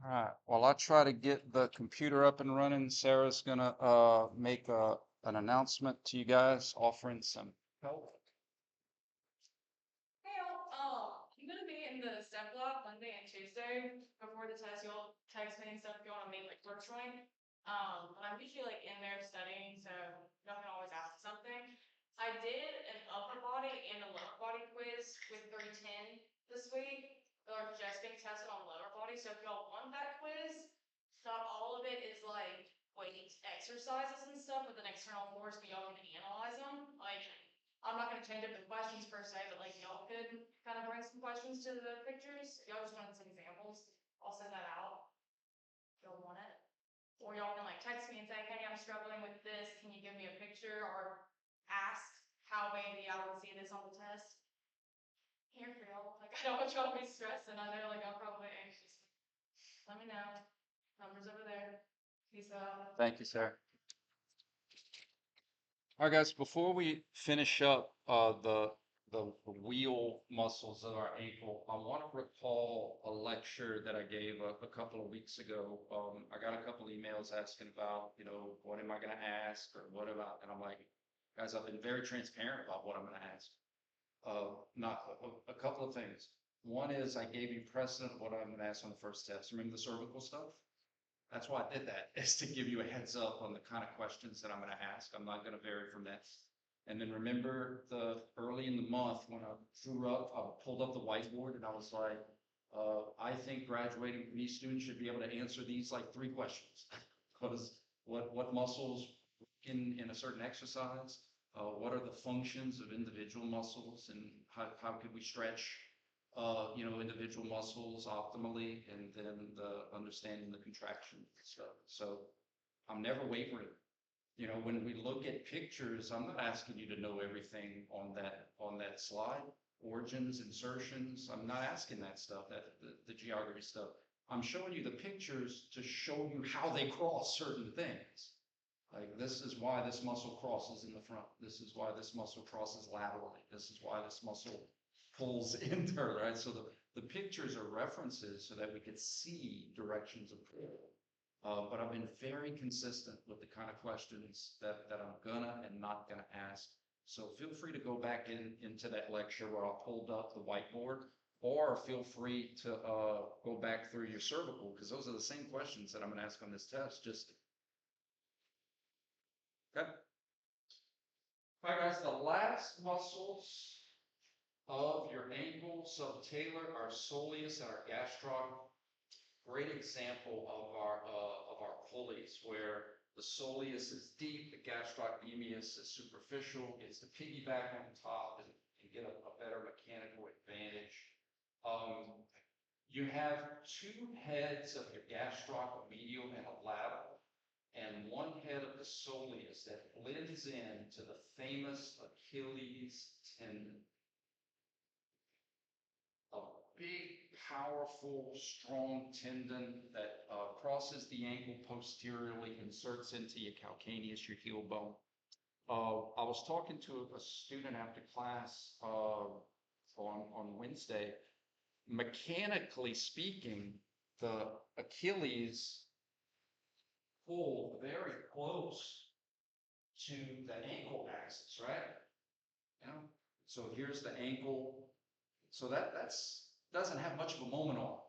All right. While I try to get the computer up and running, Sarah's gonna make an announcement to you guys offering some help. Hey, I'm gonna be in the step block Monday and Tuesday before the test. You'll text me and stuff if you want to meet like virtually. I'm usually like in there studying, so y'all can always ask something. I did an upper body and a lower body quiz with 310 this week. They're just being tested on lower body, so if y'all want that quiz, not all of it is like weight exercises and stuff with an external force, but y'all can analyze them. Like I'm not gonna change up the questions per se, but like y'all could kind of bring some questions to the pictures. If y'all just wanted some examples, I'll send that out if y'all want it. Or y'all can like text me and say, hey, I'm struggling with this. Can you give me a picture? Or ask how maybe I would see this on the test. Here for y'all. Like I don't want y'all to be stressed, and I know like I'm probably anxious. Let me know. Numbers over there. Peace out. Thank you, Sarah. All right, guys, before we finish up the wheel muscles of our ankle, I want to recall a lecture that I gave a couple of weeks ago. I got a couple emails asking about, what am I going to ask or what about, and I'm like, guys, I've been very transparent about what I'm going to ask. Not a couple of things. One is I gave you precedent of what I'm going to ask on the first test. Remember the cervical stuff? That's why I did that, is to give you a heads up on the kind of questions that I'm going to ask. I'm not going to vary from that. And then remember the early in the month when I pulled up the whiteboard and I was like, I think graduating KNES students should be able to answer these like 3 questions. Because what muscles in a certain exercise, what are the functions of individual muscles, and how could we stretch individual muscles optimally, and then the understanding the contraction stuff. So I'm never wavering. When we look at pictures, I'm not asking you to know everything on that slide. Origins, insertions, I'm not asking that stuff, the geography stuff. I'm showing you the pictures to show you how they cross certain things. Like this is why this muscle crosses in the front. This is why this muscle crosses laterally. This is why this muscle pulls inter, right? So the pictures are references so that we could see directions of pull. But I've been very consistent with the kind of questions that I'm gonna and not gonna ask. So feel free to go back into that lecture where I pulled up the whiteboard, or feel free to go back through your cervical, because those are the same questions that I'm gonna ask on this test. Just okay. All right, guys, the last muscles of your ankle subtalar are soleus and our gastroc. Great example of our pulleys, where the soleus is deep, the gastrocnemius is superficial. It's the piggyback on top and get a better mechanical advantage. You have 2 heads of your gastroc, a medial and a lateral, and 1 head of the soleus that blends into the famous Achilles tendon. A big, powerful, strong tendon that crosses the ankle posteriorly, inserts into your calcaneus, your heel bone. I was talking to a student after class on Wednesday. Mechanically speaking, the Achilles pull very close to the ankle axis, right? So here's the ankle. So that's doesn't have much of a moment on it,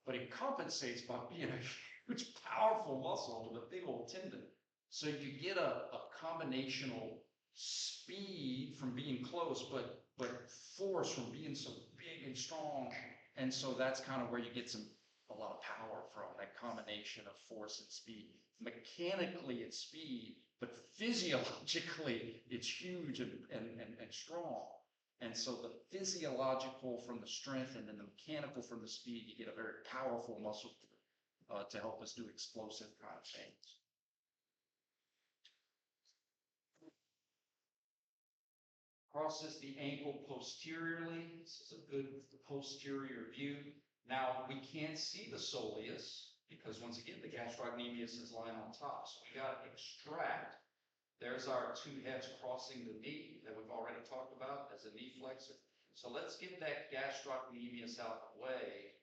but it compensates by being a huge, powerful muscle with a big old tendon. So you get a combinational speed from being close, but force from being so big and strong. And so that's kind of where you get a lot of power from, that combination of force and speed. Mechanically, it's speed, but physiologically, it's huge and strong. And so the physiological from the strength and then the mechanical from the speed, you get a very powerful muscle to help us do explosive kind of things. Crosses the ankle posteriorly. This is a good posterior view. Now, we can't see the soleus because, once again, the gastrocnemius is lying on top. So we got to extract. There's our 2 heads crossing the knee that we've already talked about as a knee flexor. So let's get that gastrocnemius out of the way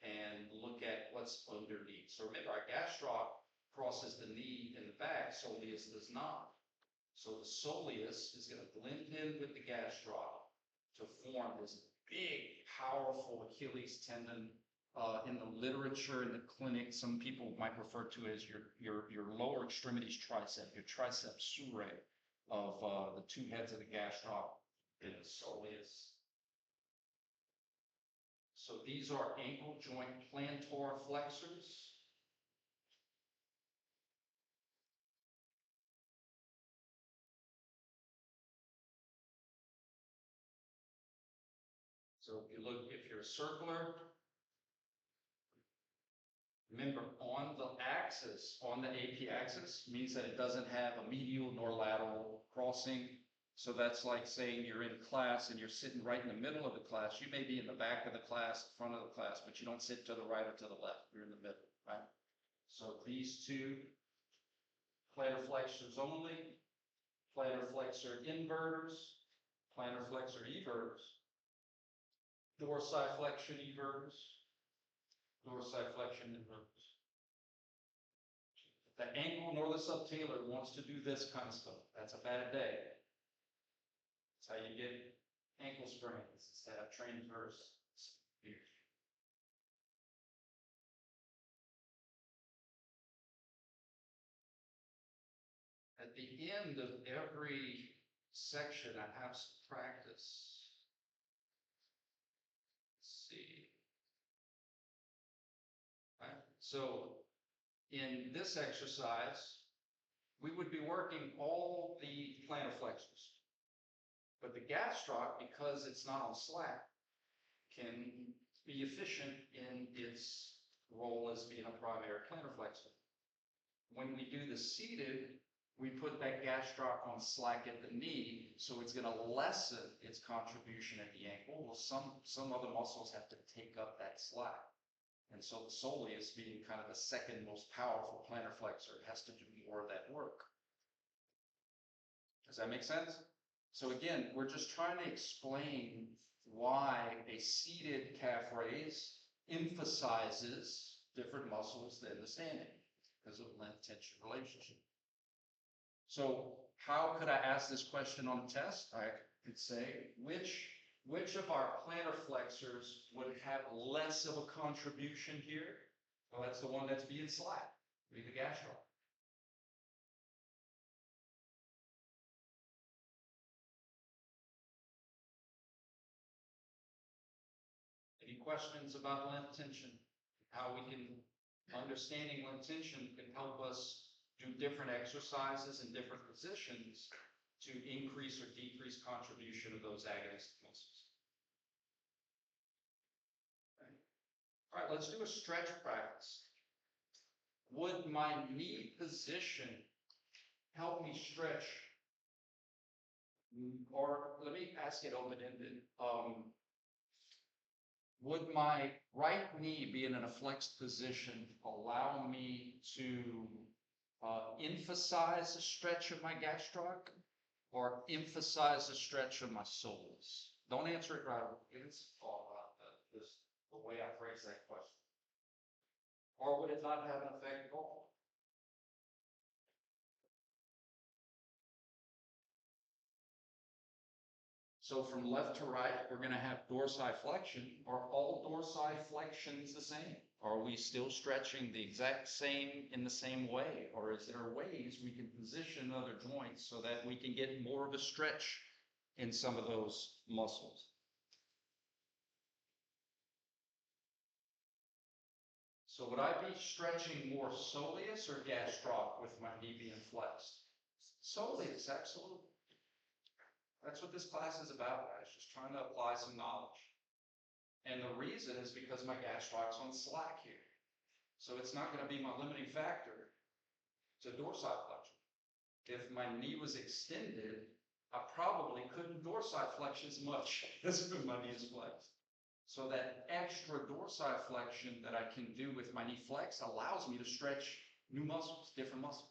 and look at what's underneath. So remember, our gastroc crosses the knee in the back, soleus does not. So the soleus is going to blend in with the gastroc to form this big, powerful Achilles tendon. In the literature, in the clinic, some people might refer to as your lower extremities tricep, your triceps surae of the two heads of the gastroc and the soleus. So these are ankle joint plantar flexors. So if you look, if you're a circler, remember on the axis, on the AP axis, means that it doesn't have a medial nor lateral crossing. So that's like saying you're in class and you're sitting right in the middle of the class. You may be in the back of the class, front of the class, but you don't sit to the right or to the left. You're in the middle, right? So these two, plantar flexors only, plantar flexor inverters, plantar flexor everters, dorsiflexion everters, dorsiflexion inverters. If the ankle nor the subtalar wants to do this kind of stuff, that's a bad day. That's how you get ankle sprains instead of transverse spears. At the end of every section, I have some practice. Let's see. Right? So in this exercise, we would be working all the plantar flexors. But the gastroc, because it's not on slack, can be efficient in its role as being a primary plantar flexor. When we do the seated, we put that gastroc on slack at the knee, so it's going to lessen its contribution at the ankle. Well, some other muscles have to take up that slack. And so the soleus, being kind of the second most powerful plantar flexor, has to do more of that work. Does that make sense? So again, we're just trying to explain why a seated calf raise emphasizes different muscles than the standing because of length-tension relationship. So how could I ask this question on the test? I could say, which of our plantar flexors would have less of a contribution here? Well, that's the one that's being slack, be the gastroc. Any questions about length tension? How we can, understanding length tension can help us do different exercises in different positions to increase or decrease contribution of those agonistic muscles. Okay. All right, let's do a stretch practice. Would my knee position help me stretch? Or let me ask it open-ended. Would my right knee being in a flexed position allow me to emphasize the stretch of my gastroc or emphasize the stretch of my soles? Don't answer it right away. Give us a thought about this, the way I phrase that question. Or would it not have an effect at all? So from left to right, we're going to have dorsiflexion. Are all dorsiflexions the same? Are we still stretching the exact same in the same way? Or is there ways we can position other joints so that we can get more of a stretch in some of those muscles? So would I be stretching more soleus or gastroc with my knee being flexed? Soleus, absolutely. That's what this class is about, guys, just trying to apply some knowledge. And the reason is because my gastroc's on slack here. So it's not going to be my limiting factor to dorsiflexion. If my knee was extended, I probably couldn't dorsiflex as much as when my knee is flexed. So that extra dorsiflexion that I can do with my knee flexed allows me to stretch new muscles, different muscles.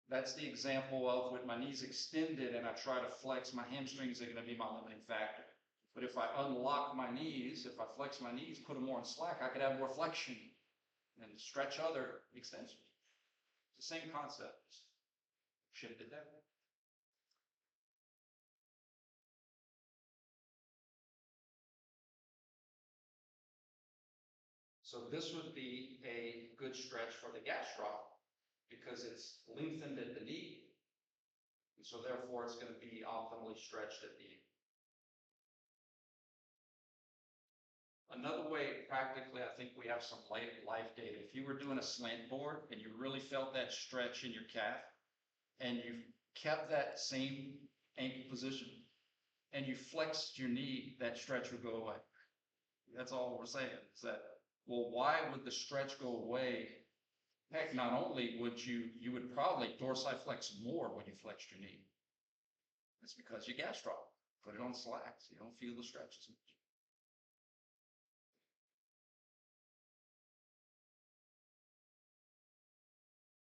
That's the example of when my knee's extended and I try to flex, my hamstrings are going to be my limiting factor. But if I unlock my knees, if I flex my knees, put them more in slack, I could have more flexion and stretch other extensions. It's the same concept. Shift it that way. So this would be a good stretch for the gastroc because it's lengthened at the knee. And so therefore it's going to be optimally stretched at the ankle. Another way, practically, I think we have some life data. If you were doing a slant board and you really felt that stretch in your calf and you kept that same ankle position and you flexed your knee, that stretch would go away. That's all we're saying is that, well, why would the stretch go away? Heck, not only would you would probably dorsiflex more when you flexed your knee. It's because you gastroc. Put it on slack so you don't feel the stretch as much.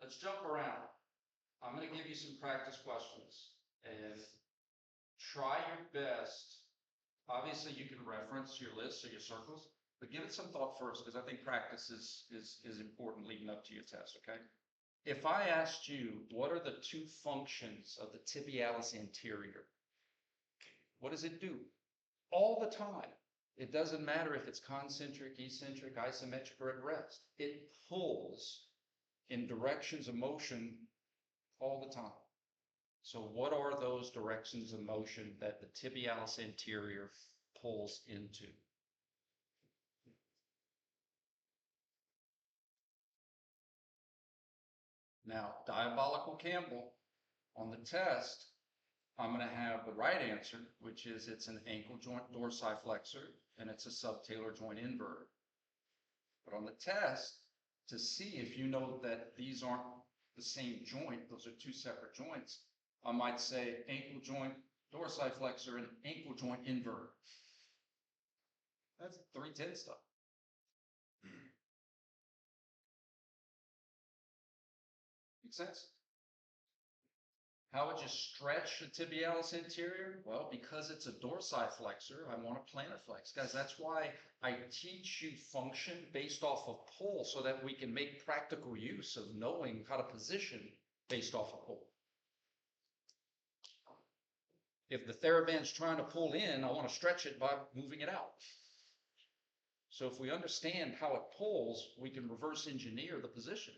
Let's jump around. I'm going to give you some practice questions and try your best. Obviously, you can reference your lists or your circles, but give it some thought first because I think practice is important leading up to your test, okay? If I asked you, what are the two functions of the tibialis anterior? What does it do? All the time. It doesn't matter if it's concentric, eccentric, isometric, or at rest. It pulls in directions of motion all the time. So what are those directions of motion that the tibialis anterior pulls into? Now, diabolical Campbell, on the test, I'm going to have the right answer, which is it's an ankle joint dorsiflexor and it's a subtalar joint inverter. But on the test, to see if you know that these aren't the same joint, those are two separate joints, I might say ankle joint dorsiflexor and ankle joint inverter. That's 310 stuff. Make sense? How would you stretch the tibialis anterior? Well, because it's a dorsiflexor, I want a plantar flex. Guys, that's why I teach you function based off of pull so that we can make practical use of knowing how to position based off of pull. If the TheraBand's trying to pull in, I want to stretch it by moving it out. So if we understand how it pulls, we can reverse engineer the position.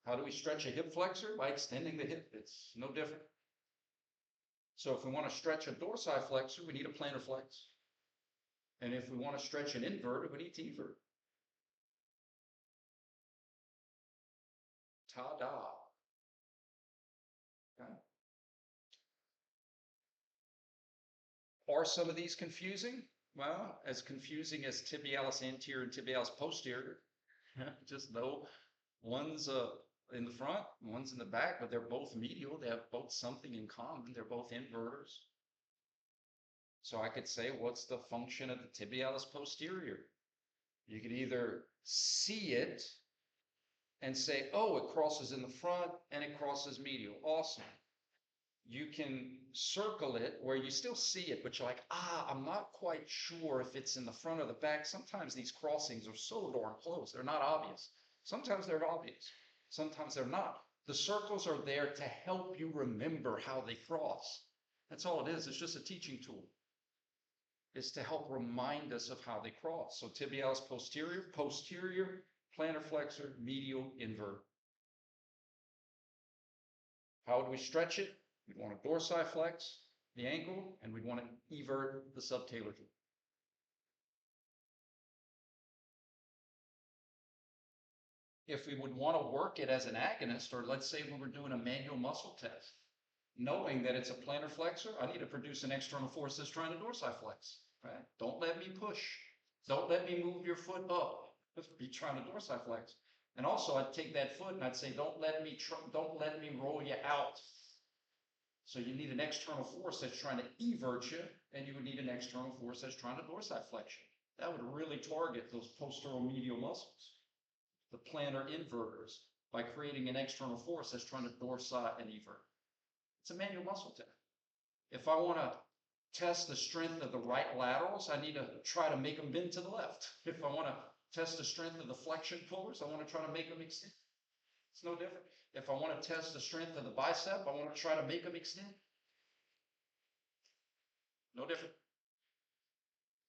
How do we stretch a hip flexor? By extending the hip. It's no different. So if we want to stretch a dorsiflexor, we need a plantar flex. And if we want to stretch an inverter, we need to invert. Ta-da. Okay. Are some of these confusing? Well, as confusing as tibialis anterior and tibialis posterior. Just know one's in the front, one's in the back, but they're both medial. They have both something in common. They're both inverters. So I could say, what's the function of the tibialis posterior? You could either see it and say, oh, it crosses in the front and it crosses medial. Awesome. You can circle it where you still see it, but you're like, I'm not quite sure if it's in the front or the back. Sometimes these crossings are so darn close. They're not obvious. Sometimes they're obvious. Sometimes they're not. The circles are there to help you remember how they cross. That's all it is. It's just a teaching tool. It's to help remind us of how they cross. So tibialis posterior, posterior, plantar flexor, medial, invert. How would we stretch it? We'd want to dorsiflex the ankle, and we'd want to evert the subtalar joint. If we would want to work it as an agonist, or let's say we were doing a manual muscle test, knowing that it's a plantar flexor, I need to produce an external force that's trying to dorsiflex. Right? Don't let me push. Don't let me move your foot up. Just be trying to dorsiflex. And also, I'd take that foot and I'd say, don't let me roll you out. So you need an external force that's trying to evert you, and you would need an external force that's trying to dorsiflex you. That would really target those posteromedial muscles, the plantar inverters, by creating an external force that's trying to dorsi and evert. It's a manual muscle test. If I want to test the strength of the right laterals, I need to try to make them bend to the left. If I want to test the strength of the flexion pullers, I want to try to make them extend. It's no different. If I want to test the strength of the bicep, I want to try to make them extend. No different.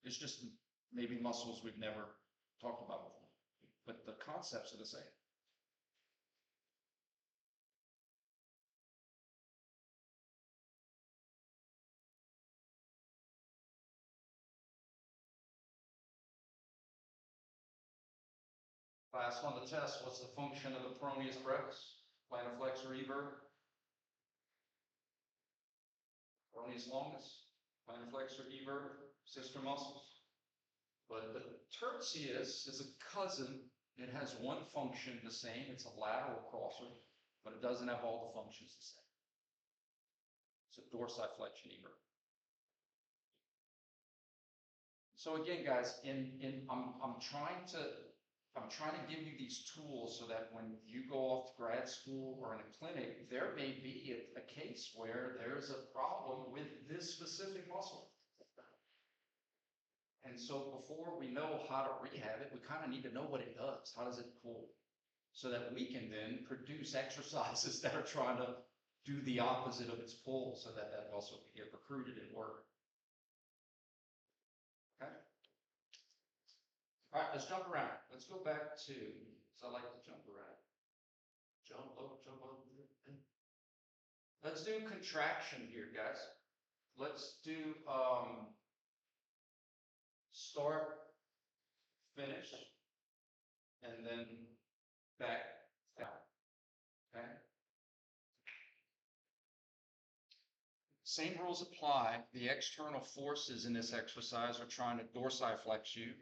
It's just maybe muscles we've never talked about before, but the concepts are the same. Last on the test, what's the function of the peroneus brevis? Plantar flexor revert, peroneus longus, plantar flexor revert, sister muscles. But the tertius is a cousin. It has one function the same. It's a lateral crosser, but it doesn't have all the functions the same. It's a dorsiflexion evert. So again, guys, I'm trying to give you these tools so that when you go off to grad school or in a clinic, there may be a case where there's a problem with this specific muscle. And so before we know how to rehab it, we kind of need to know what it does. How does it pull? So that we can then produce exercises that are trying to do the opposite of its pull so that that muscle can get recruited and work. Okay? All right, let's jump around. Let's go back to, so I like to jump around. Jump up, jump up. Let's do contraction here, guys. Let's do start, finish, and then back down. Okay? Same rules apply. The external forces in this exercise are trying to dorsiflex you.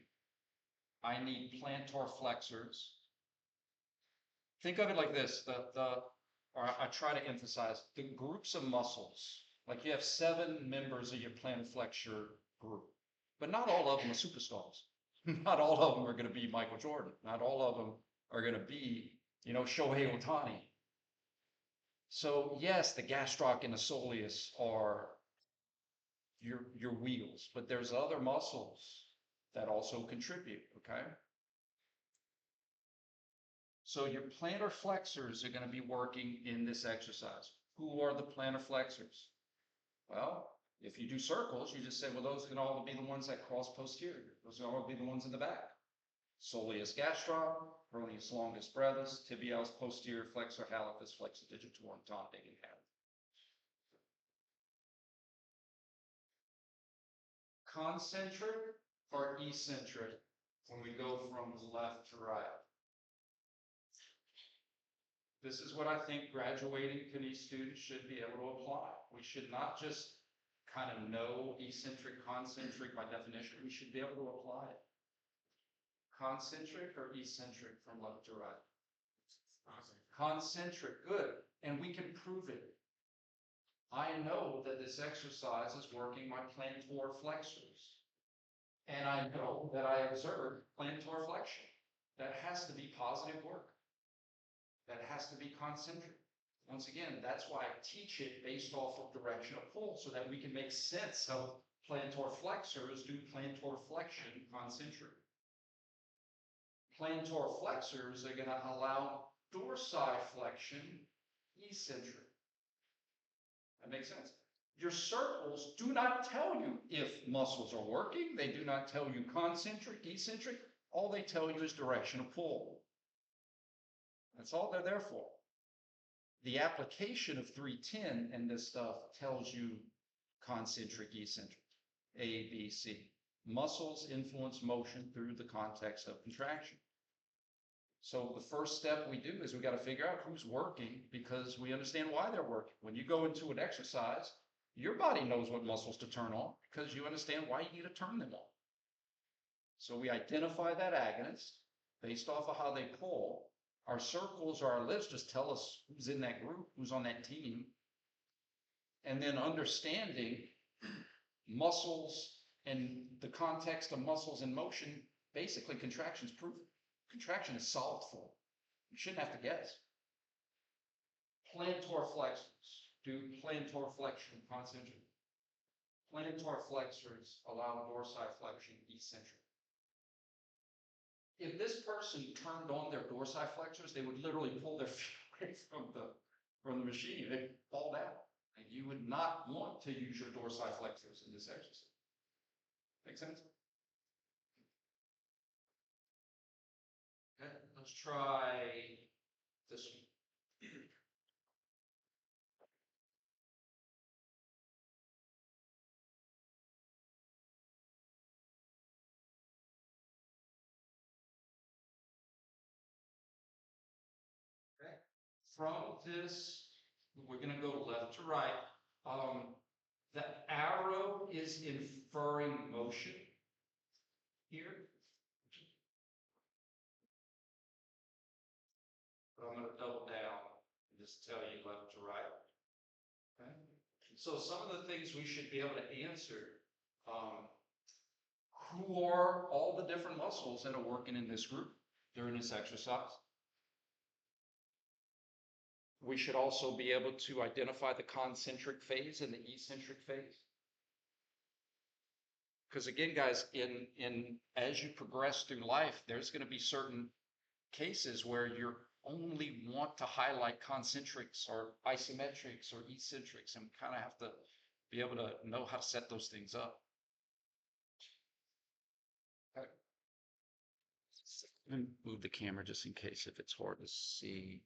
I need plantar flexors. Think of it like this, or I try to emphasize the groups of muscles. Like you have 7 members of your plantar flexor group, but not all of them are superstars. Not all of them are going to be Michael Jordan. Not all of them are going to be, Shohei Ohtani. So yes, the gastroc and the soleus are your wheels, but there's other muscles that also contribute, okay? So your plantar flexors are going to be working in this exercise. Who are the plantar flexors? Well, if you do circles, you just say, well, those can all be the ones that cross posterior. Those can all be the ones in the back. Soleus gastroc, peroneus longus brevis, tibialis posterior flexor hallucis, flexor digitorum, tonic, and hallucis. Concentric or eccentric when we go from left to right? This is what I think graduating KNES students should be able to apply. We should not just kind of know eccentric, concentric by definition. We should be able to apply it. Concentric or eccentric from left to right? Concentric, good. And we can prove it. I know that this exercise is working my plantar flexors. And I know that I observed plantar flexion. That has to be positive work. That has to be concentric. Once again, that's why I teach it based off of direction of pull so that we can make sense of plantar flexors do plantar flexion concentric. Plantar flexors are going to allow dorsiflexion eccentric. That makes sense? Your circles do not tell you if muscles are working. They do not tell you concentric, eccentric. All they tell you is direction of pull. That's all they're there for. The application of 310 and this stuff tells you concentric, eccentric, A, B, C. Muscles influence motion through the context of contraction. So the first step we do is we got to figure out who's working because we understand why they're working. When you go into an exercise, your body knows what muscles to turn on because you understand why you need to turn them on. So we identify that agonist based off of how they pull. Our circles or our lists just tell us who's in that group, who's on that team. And then understanding muscles and the context of muscles in motion, basically contraction's proven. Contraction is solved for. You shouldn't have to guess. Plantar flexors do plantar flexion concentric. plantar flexors allow dorsiflexion eccentric. If this person turned on their dorsiflexors, they would literally pull their feet away from the machine. They'd fall down. And you would not want to use your dorsiflexors in this exercise. Make sense? Okay, let's try this one. Okay. From this, we're going to go left to right. The arrow is inferring motion here. But I'm going to double down and just tell you left to right. Okay. So some of the things we should be able to answer, who are all the different muscles that are working in this group during this exercise? We should also be able to identify the concentric phase and the eccentric phase. Because again, guys, as you progress through life, there's going to be certain cases where you only want to highlight concentrics or isometrics or eccentrics, and kind of have to be able to know how to set those things up. Okay. Let me move the camera just in case if it's hard to see.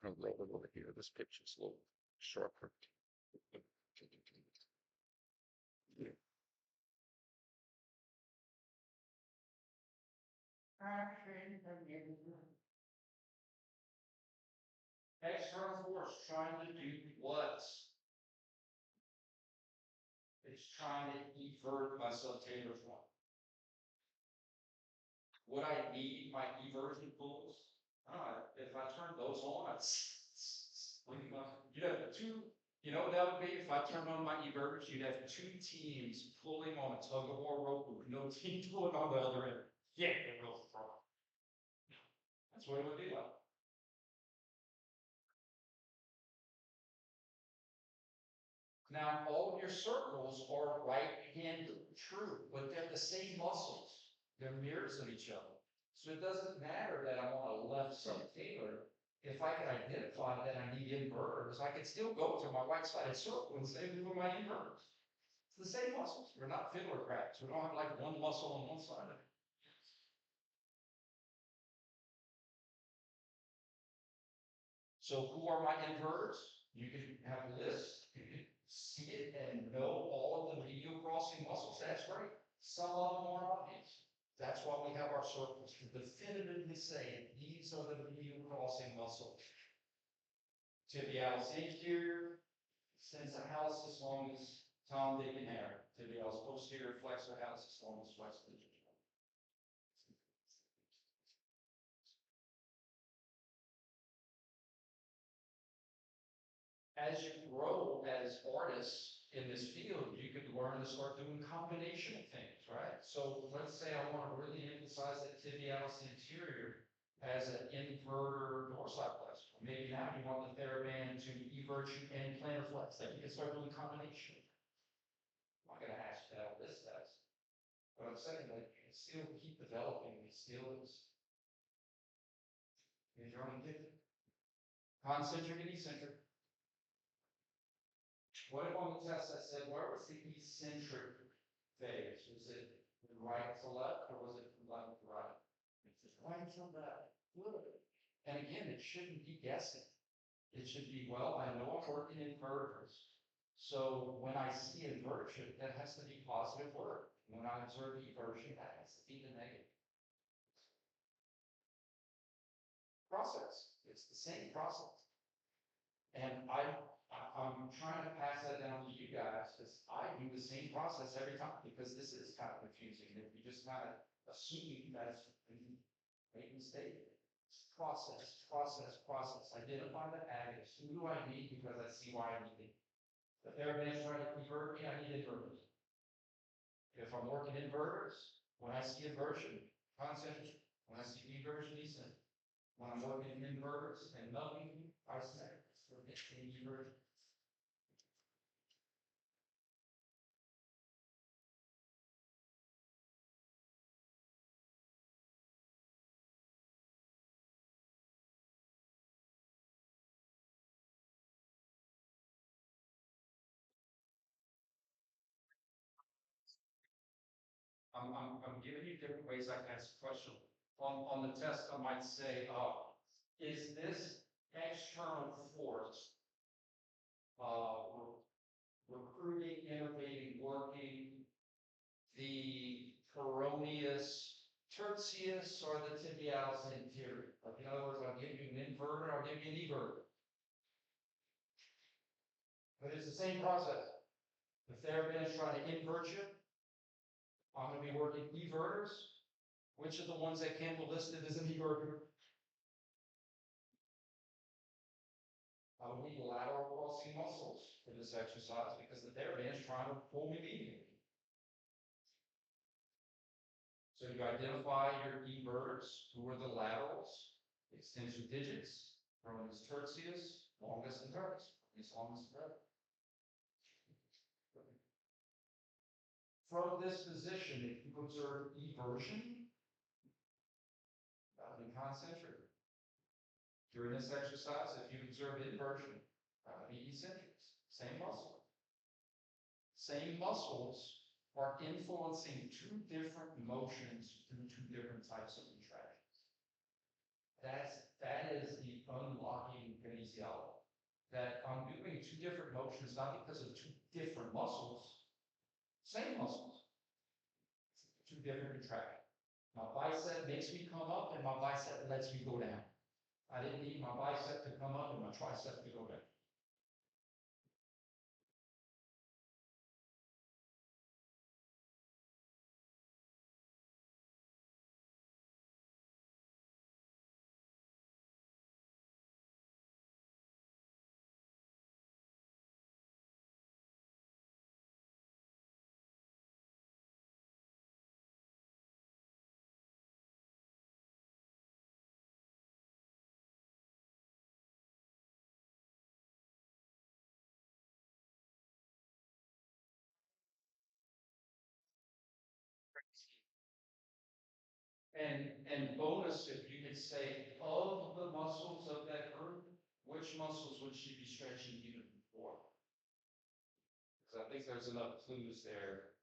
I'll roll it over here. This picture's a little sharper. External force trying to do what? It's trying to evert my subtalar form. Would I need my eversion pulls? I don't know. If I turn those on, you'd have two. You know what that would be? If I turned on my everters, you'd have two teams pulling on a tug of war rope with no team pulling on the other end. Yeah, it will throw. That's what it would be like. Now, all of your circles are right-handed, true, but they're the same muscles. They're mirrors of each other. So it doesn't matter that I'm on a left subtalar. If I can identify that I need inverters, I can still go to my right-sided circle and say, these are my inverters. It's the same muscles. We're not fiddler cracks. We don't have like one muscle on one side of it. So who are my inverters? You can have a list. You can see it and know all of the medial crossing muscles. That's great. Some of them are obvious. That's why we have our circles to definitively say these are the medial crossing muscles. Tibialis anterior sends a house as long as Tom, Dick, and Harry. Tibialis posterior flexor house as long as Flex digit. As you grow as artists in this field, you could learn to start doing combination of things, right? So let's say I want to really emphasize that tibialis anterior as an inverter dorsiflex. Maybe now you want the TheraBand to evert you and plantar flex. Then you can start doing combination. I'm not going to ask you how this does, but I'm saying that you can still keep developing these skills. Is your own thing? Concentric and eccentric. What if on the test I said, where was the eccentric phase? Was it from right to left, or was it from left to right? It's right to left. Good. And again, it shouldn't be guessing. It should be, well, I know I'm working inverters. So when I see inversion, that has to be positive word. When I observe eversion, that has to be the negative. Process. It's the same process. And I'm trying to pass that down to you guys because I do the same process every time because this is kind of confusing. If you just kind of assume that's make a mistake. Process, process, process. Identify the agonist. Who do I need because I see why I need it. If everybody's trying to convert me, I need inverters. If I'm working inverters, when I see inversion, concentric. When I see eversion, decent. When I'm working inverters and melting, isometric. Eversion. I'm giving you different ways I can ask a question. On the test, I might say, is this external force, recruiting, innovating, working, the peroneus tertius or the tibialis anterior? Like, in other words, I'll give you an inverter, I'll give you an everter. But it's the same process. The therapist is trying to invert you. I'm going to be working everters. Which of the ones that Campbell listed as an everter? I would need lateral crossing muscles for this exercise because the therapist is trying to pull me medially. So you identify your everters, who are the laterals, extensor digits, peroneus tertius, longus and teres, longus and teres. From this position, if you observe eversion, that would be concentric. During this exercise, if you observe inversion, that would be eccentric. Same muscle. Same muscles are influencing two different motions through two different types of contractions. That is the unlocking kinesiology. That I'm doing two different motions, not because of two different muscles, same muscles, two different contractions. My bicep makes me come up and my bicep lets me go down. I didn't need my bicep to come up and my tricep to go down. And bonus, if you could say, of the muscles of that group, which muscles would she be stretching even more? Because I think there's enough clues there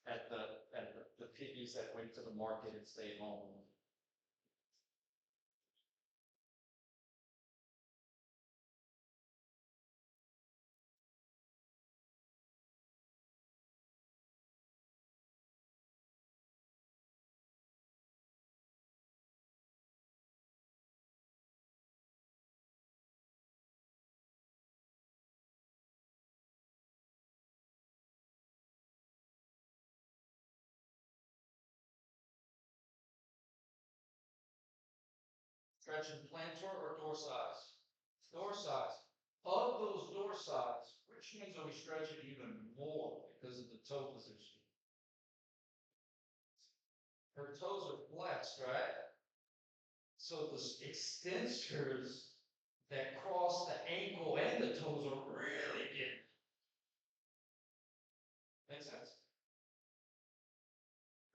at the piggies that went to the market and stayed home. Stretching plantar or dorsi? Dorsi. Of those dorsi, which ones are we stretching even more because of the toe position? Her toes are flexed, right? So the extensors that cross the ankle and the toes are really getting. Make sense?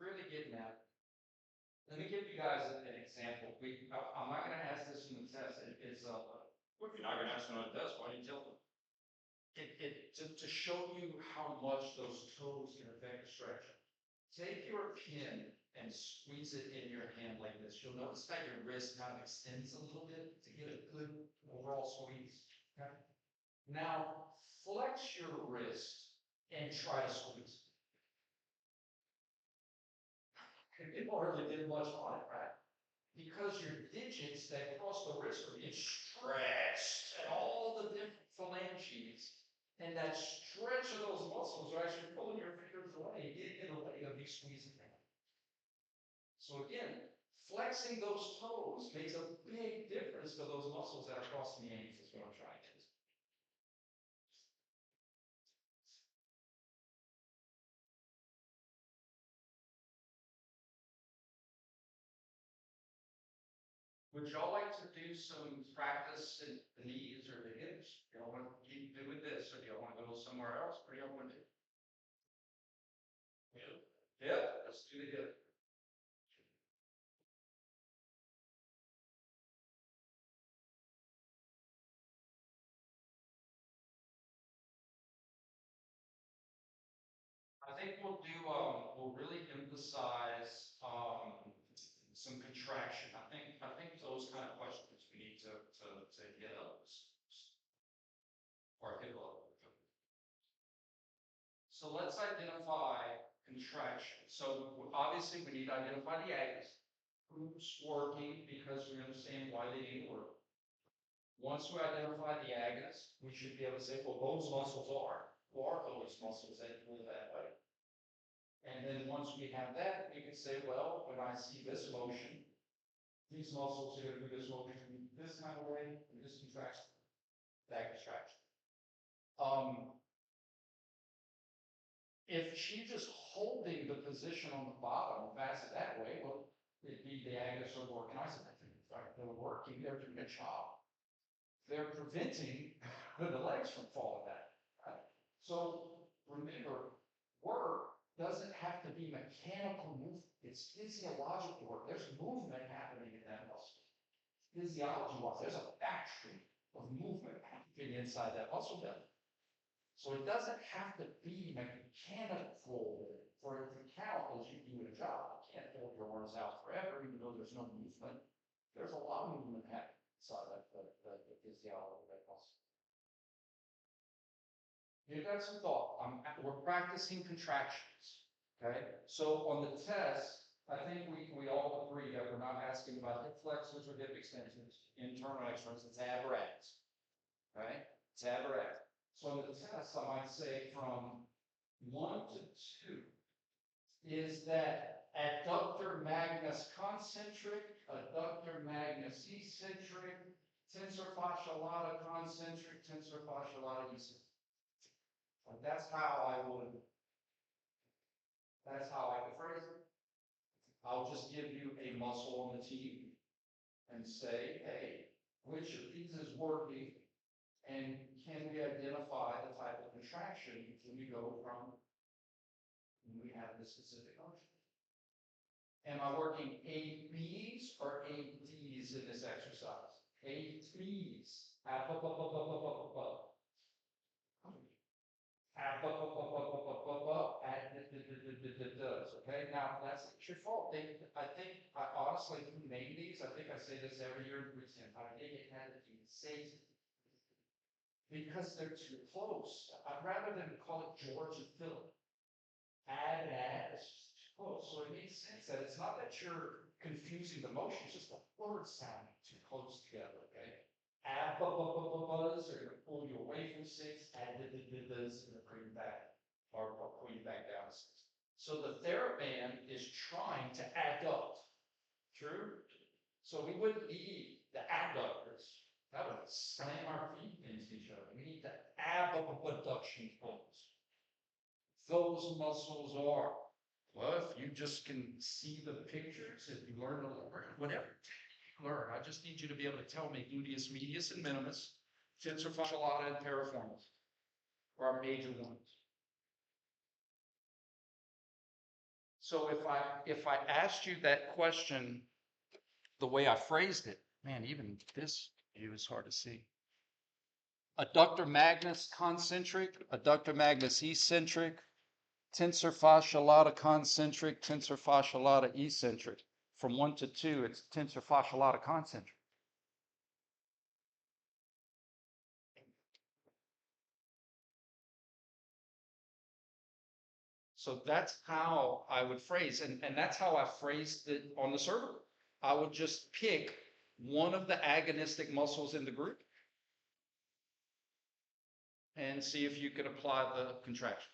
Really getting at. Let me give you guys an example. I'm not going to ask this in the test. It's well, if you're not going to ask it on the test, why didn't you tell them? To show you how much those toes can affect the stretch. Take your pin and squeeze it in your hand like this. You'll notice that your wrist kind of extends a little bit to get a good overall squeeze. Okay? Now, flex your wrist and try to squeeze. It hardly did much on it, right? Because your digits that cross the wrist are being stretched and all the different phalanges. And that stretch of those muscles are actually pulling your fingers away, getting in the way of you squeezing them. So again, flexing those toes makes a big difference to those muscles that are crossing the ankles, is what I'm trying to do. Would y'all like to do some practice in the knees or the hips? Do y'all want to keep doing this, or do y'all want to go somewhere else? What do y'all want to do? Hip? Let's do the hip. I think think we'll really emphasize, some contraction. I think those kind of questions we need to hit up, or hit up. So let's identify contraction. So obviously we need to identify the agonist. Who's working, because we understand why they need to work. Once we identify the agonist, we should be able to say, well, those muscles are, who are those muscles that move that way? And then once we have that, we can say, well, when I see this motion, these muscles are going to do this motion this kind of way, and this contraction, that contraction. If she's just holding the position on the bottom, fasten that way, well, it'd be the agonist or working isometric, right? They're working, they're doing a job. They're preventing the legs from falling down, right? So remember, work doesn't have to be mechanical movement. It's physiological work. There's movement happening in that muscle. Physiology-wise, there's a factory of movement happening inside that muscle belly. So it doesn't have to be mechanical for it to count as you do a job. You can't hold your arms out forever, even though there's no movement. There's a lot of movement happening inside the physiology of that muscle. Give that some thought. We're practicing contractions. Okay? So on the test, I think we all agree that we're not asking about hip flexors or hip extensions, internal or external. It's apparatus. Okay? It's apparatus. So on the test, I might say from 1 to 2 is that adductor magnus concentric, adductor magnus eccentric, tensor fascia lata concentric, tensor fascia lata eccentric. And that's how I could phrase it. I'll just give you a muscle on the team and say, hey, which of these is working? And can we identify the type of contraction when we go from when we have this specific motion? Am I working ABs or ADs in this exercise? ABs. Okay, now that's your fault. I honestly name these. I think I say this every year in present. I think it had to be safe because they're too close. I'd rather than call it George and Philip. Add, it's just too close. So it makes sense that it's not that you're confusing the motion, it's just the words sounding too close together, okay? Add buzz are gonna pull you away from 6, add is gonna bring you back, or pull you back down to 6. So the TheraBand is trying to adduct. True? So we wouldn't need the adductors. That would slam our feet into each other. We need the abduction pulls. Those muscles are, well, if you just can see the pictures, if you learn to learn, whatever you learn, I just need you to be able to tell me gluteus medius and minimus, tensor fascia lata and piriformis are our major ones. So if I asked you that question the way I phrased it, man, even this view is hard to see. Adductor magnus concentric, adductor magnus eccentric, tensor fascia lata concentric, tensor fascia lata eccentric. From 1 to 2, it's tensor fascia lata concentric. So that's how I would phrase, and that's how I phrased it on the cervical. I would just pick one of the agonistic muscles in the group and see if you could apply the contraction.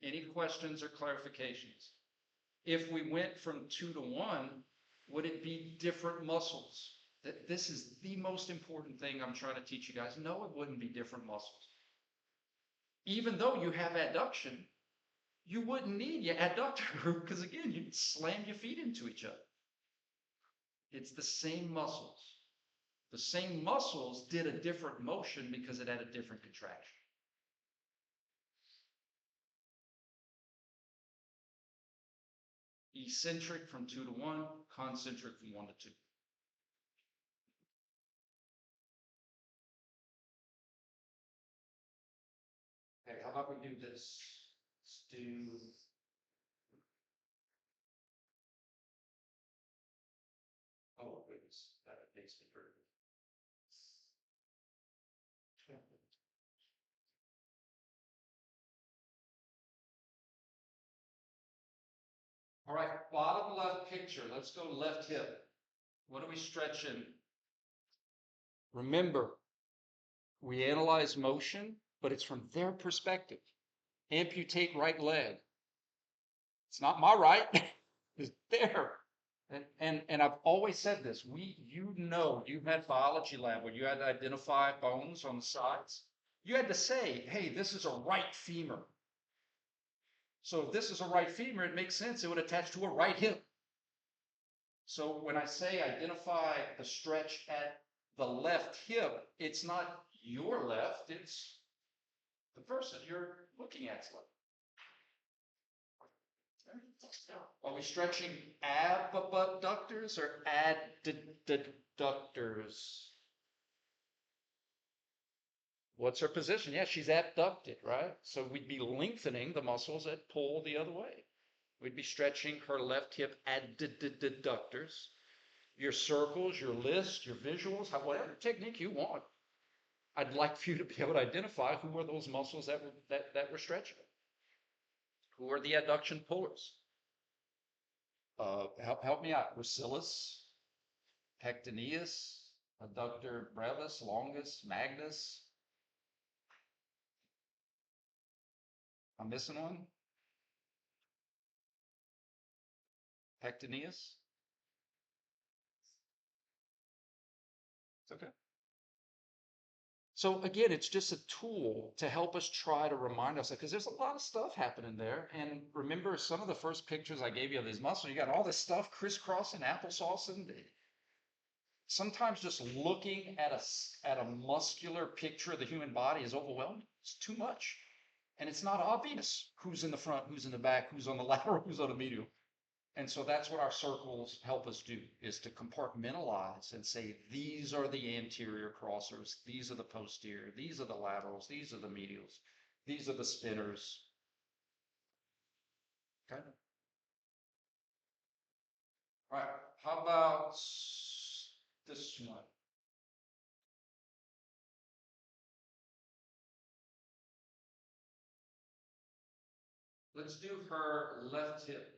Any questions or clarifications? If we went from 2 to 1, would it be different muscles? This is the most important thing I'm trying to teach you guys. No, it wouldn't be different muscles. Even though you have adduction, you wouldn't need your adductor group because again, you'd slam your feet into each other. It's the same muscles. The same muscles did a different motion because it had a different contraction. Eccentric from 2 to 1, concentric from 1 to 2. Okay, how how do we do this? Let's do. Oh, goodness, that makes me hurt. All right, bottom left picture. Let's go left hip. What are we stretching? Remember, we analyze motion, but it's from their perspective. Amputate right leg. It's not my right, it's there. And I've always said this. You had biology lab where you had to identify bones on the sides. You had to say, hey, this is a right femur. So if this is a right femur, it makes sense. It would attach to a right hip. So when I say identify the stretch at the left hip, it's not your left, it's the person you're looking at's left. Are we stretching abductors or adductors? What's her position? Yeah, she's abducted, right? So we'd be lengthening the muscles that pull the other way. We'd be stretching her left hip adductors. Your circles, your lists, your visuals, whatever technique you want. I'd like for you to be able to identify who are those muscles that we're stretching. Who are the adduction pullers? Help me out. Gracilis, pectineus, adductor brevis, longus, magnus. I'm missing one. Pectineus. It's okay. So again, it's just a tool to help us try to remind ourselves, because there's a lot of stuff happening there. And remember some of the first pictures I gave you of these muscles, you got all this stuff crisscrossing, applesauce, and sometimes just looking at a muscular picture of the human body is overwhelming. It's too much. And it's not obvious who's in the front, who's in the back, who's on the lateral, who's on the medial. And so that's what our circles help us do, is to compartmentalize and say, these are the anterior crossers, these are the posterior, these are the laterals, these are the medials, these are the spinners. Okay. All right, how about this one? Let's do her left hip.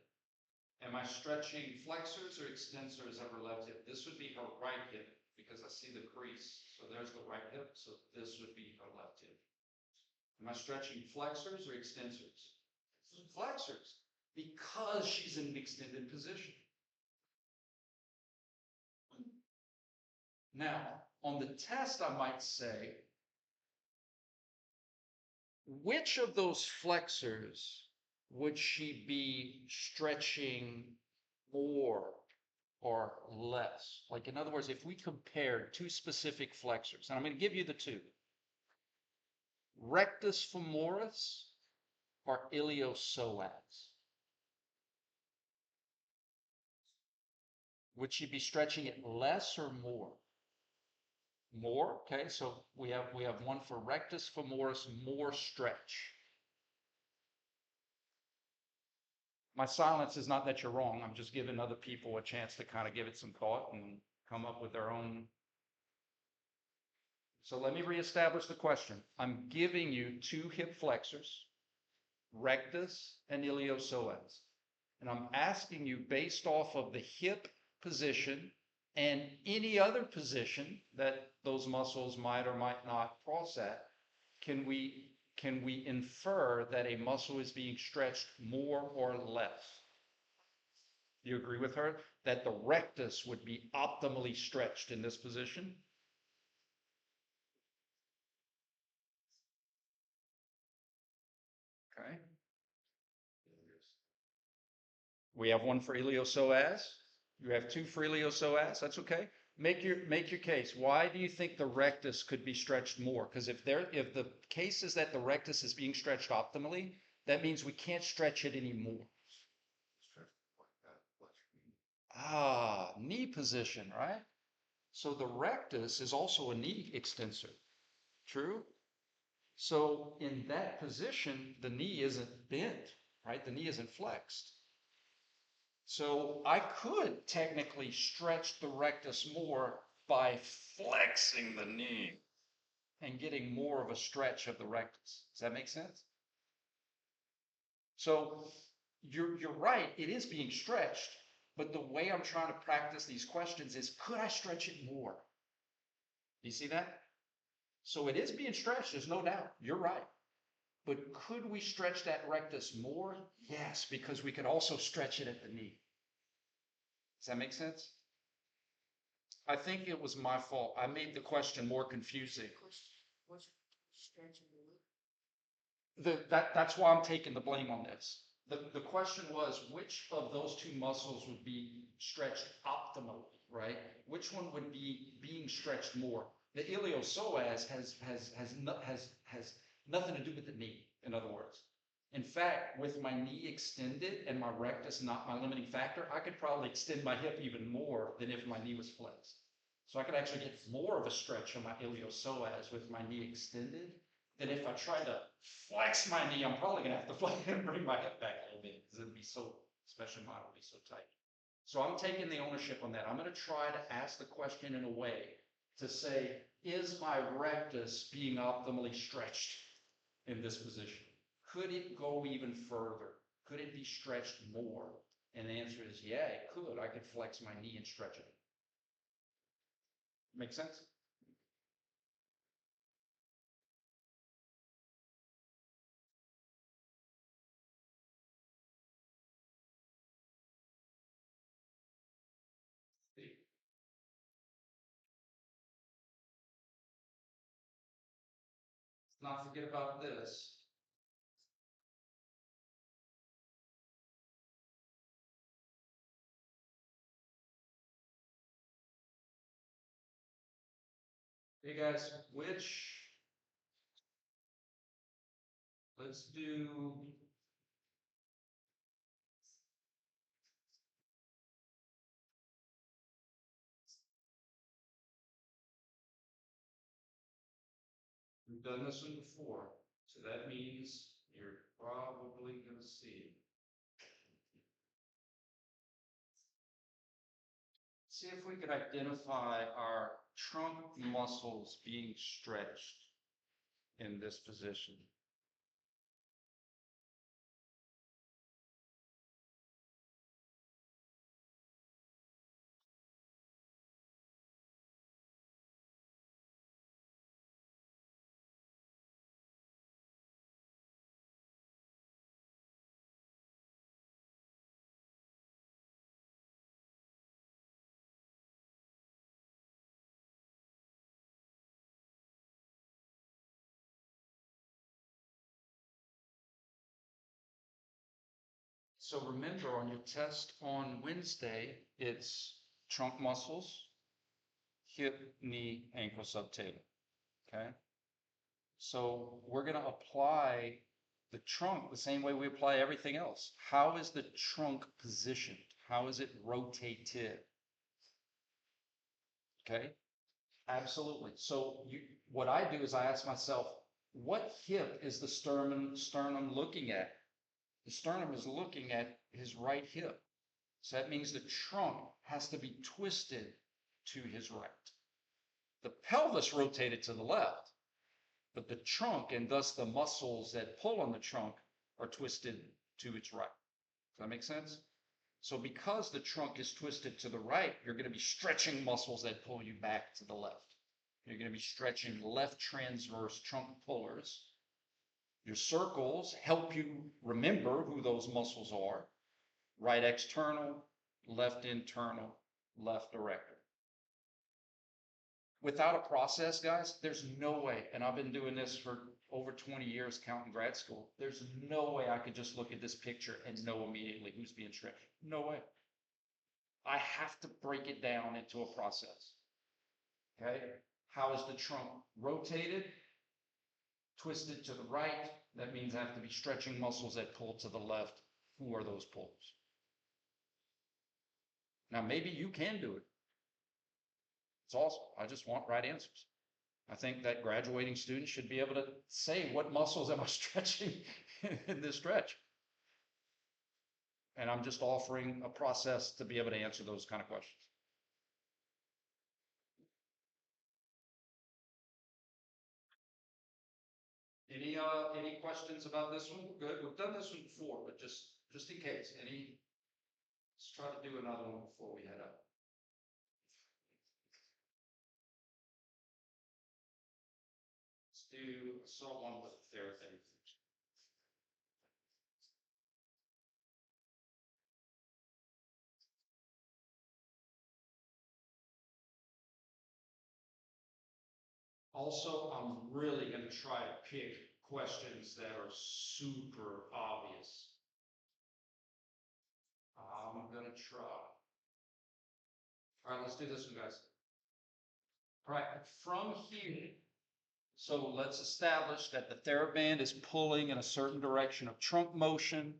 Am I stretching flexors or extensors of her left hip? This would be her right hip because I see the crease. So there's the right hip. So this would be her left hip. Am I stretching flexors or extensors? Flexors, because she's in an extended position. Now, on the test, I might say, which of those flexors would she be stretching more or less? Like, in other words, if we compared two specific flexors, and I'm going to give you the two, rectus femoris or iliopsoas, would she be stretching it less or more? More, okay, so we have one for rectus femoris, more stretch. My silence is not that you're wrong. I'm just giving other people a chance to kind of give it some thought and come up with their own. So let me reestablish the question. I'm giving you two hip flexors, rectus and iliopsoas. And I'm asking you, based off of the hip position and any other position that those muscles might or might not cross at, can we infer that a muscle is being stretched more or less? Do you agree with her that the rectus would be optimally stretched in this position? Okay. We have one for iliopsoas. You have two for iliopsoas. That's okay. Make your case. Why do you think the rectus could be stretched more? Because if the case is that the rectus is being stretched optimally, that means we can't stretch it anymore. Ah, knee position, right? So the rectus is also a knee extensor. True? So in that position, the knee isn't bent, right? The knee isn't flexed. So I could technically stretch the rectus more by flexing the knee and getting more of a stretch of the rectus. Does that make sense? So you're right, it is being stretched, but the way I'm trying to practice these questions is, could I stretch it more? Do you see that? So it is being stretched, there's no doubt. You're right. But could we stretch that rectus more? Yes, because we could also stretch it at the knee. Does that make sense? I think it was my fault. I made the question more confusing. What's stretching the That's why I'm taking the blame on this. The question was, which of those two muscles would be stretched optimally, right? Which one would be being stretched more? The iliopsoas has nothing to do with the knee, in other words. In fact, with my knee extended and my rectus not my limiting factor, I could probably extend my hip even more than if my knee was flexed. So I could actually get more of a stretch on my iliopsoas with my knee extended than if I try to flex my knee. I'm probably gonna have to flex and bring my hip back a little bit because it'd be so, especially mine would be so tight. So I'm taking the ownership on that. I'm gonna try to ask the question in a way to say, is my rectus being optimally stretched in this position? Could it go even further? Could it be stretched more? And the answer is, yeah, it could. I could flex my knee and stretch it. Make sense? Let's not forget about this. Hey guys, let's do, we've done this one before, so that means you're probably gonna see it. See if we could identify our trunk muscles being stretched in this position. So remember on your test on Wednesday, it's trunk muscles, hip, knee, ankle, subtalar, okay? So we're gonna apply the trunk the same way we apply everything else. How is the trunk positioned? How is it rotated? Okay, absolutely. So what I do is I ask myself, what hip is the sternum looking at? The sternum is looking at his right hip. So that means the trunk has to be twisted to his right. The pelvis rotated to the left, but the trunk and thus the muscles that pull on the trunk are twisted to its right. Does that make sense? So because the trunk is twisted to the right, you're going to be stretching muscles that pull you back to the left. You're going to be stretching left transverse trunk pullers. Your circles help you remember who those muscles are. Right external, left internal, left erector. Without a process, guys, there's no way, and I've been doing this for over 20 years counting grad school, there's no way I could just look at this picture and know immediately who's being stretched. No way. I have to break it down into a process. Okay? How is the trunk rotated? Twisted to the right. That means I have to be stretching muscles that pull to the left. Who are those pulls? Now, maybe you can do it. It's awesome. I just want right answers. I think that graduating students should be able to say, what muscles am I stretching in this stretch? And I'm just offering a process to be able to answer those kind of questions. Any questions about this one? Good. We've done this one before, but just in case, let's try to do another one before we head out. Let's do someone with therapy. Also, I'm really going to try to pick questions that are super obvious. I'm going to try. All right, let's do this one, guys. All right, from here, so let's establish that the TheraBand is pulling in a certain direction of trunk motion.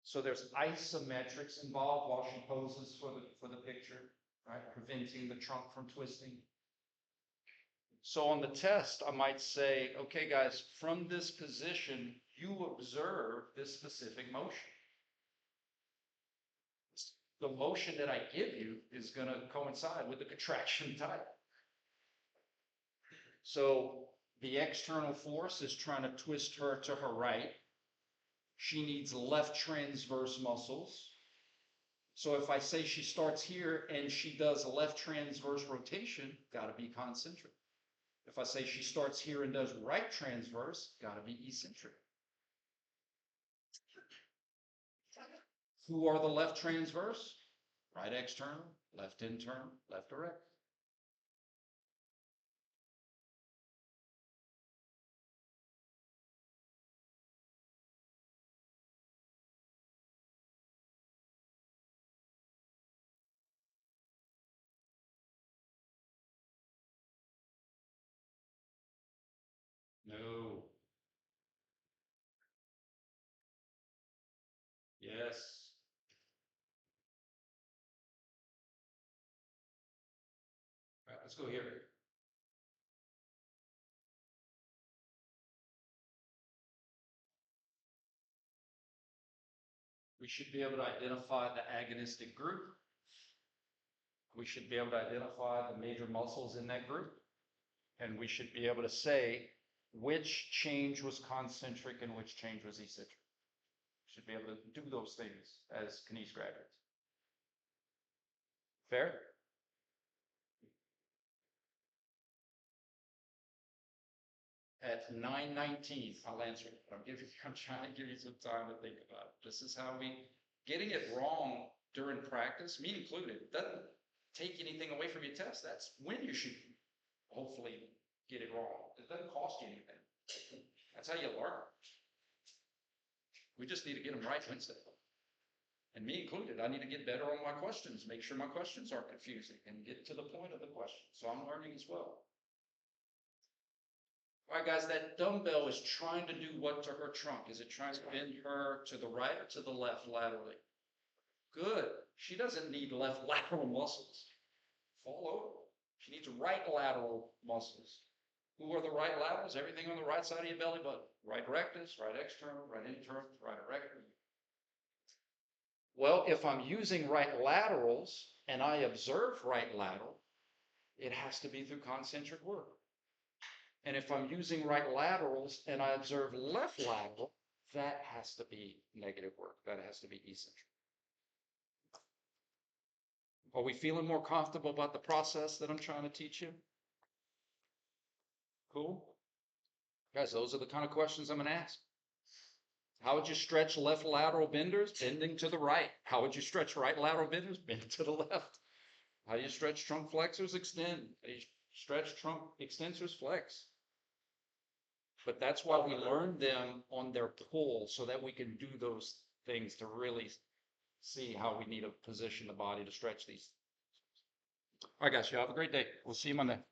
So there's isometrics involved while she poses for the picture, right? Preventing the trunk from twisting. So on the test, I might say, okay, guys, from this position, you observe this specific motion. The motion that I give you is going to coincide with the contraction type. So the external force is trying to twist her to her right. She needs left transverse muscles. So if I say she starts here and she does a left transverse rotation, got to be concentric. If I say she starts here and does right transverse, got to be eccentric. Who are the left transverse? Right external, left internal, left direct. No. Yes. All right, let's go here. We should be able to identify the agonistic group. We should be able to identify the major muscles in that group. And we should be able to say which change was concentric and which change was eccentric. Should be able to do those things as KNES graduates. Fair? At 9:19, I'll answer it. I'm trying to give you some time to think about it. This is how getting it wrong during practice, me included, doesn't take anything away from your test. That's when you should hopefully get it wrong. It doesn't cost you anything. That's how you learn. We just need to get them right Wednesday. And me included, I need to get better on my questions, make sure my questions aren't confusing and get to the point of the question. So I'm learning as well. All right, guys, that dumbbell is trying to do what to her trunk? Is it trying to bend her to the right or to the left laterally? Good. She doesn't need left lateral muscles. Fall over. She needs right lateral muscles. Who are the right laterals? Everything on the right side of your belly button. Right rectus, right external, right internal, right erector. Well, if I'm using right laterals and I observe right lateral, it has to be through concentric work. And if I'm using right laterals and I observe left lateral, that has to be negative work. That has to be eccentric. Are we feeling more comfortable about the process that I'm trying to teach you? Cool. Guys, those are the kind of questions I'm going to ask. How would you stretch left lateral benders? Bending to the right. How would you stretch right lateral benders? Bend to the left. How do you stretch trunk flexors? Extend. How do you stretch trunk extensors? Flex. But that's why we learn them on their pull so that we can do those things to really see how we need to position the body to stretch these. All right, guys, you have a great day. We'll see you Monday.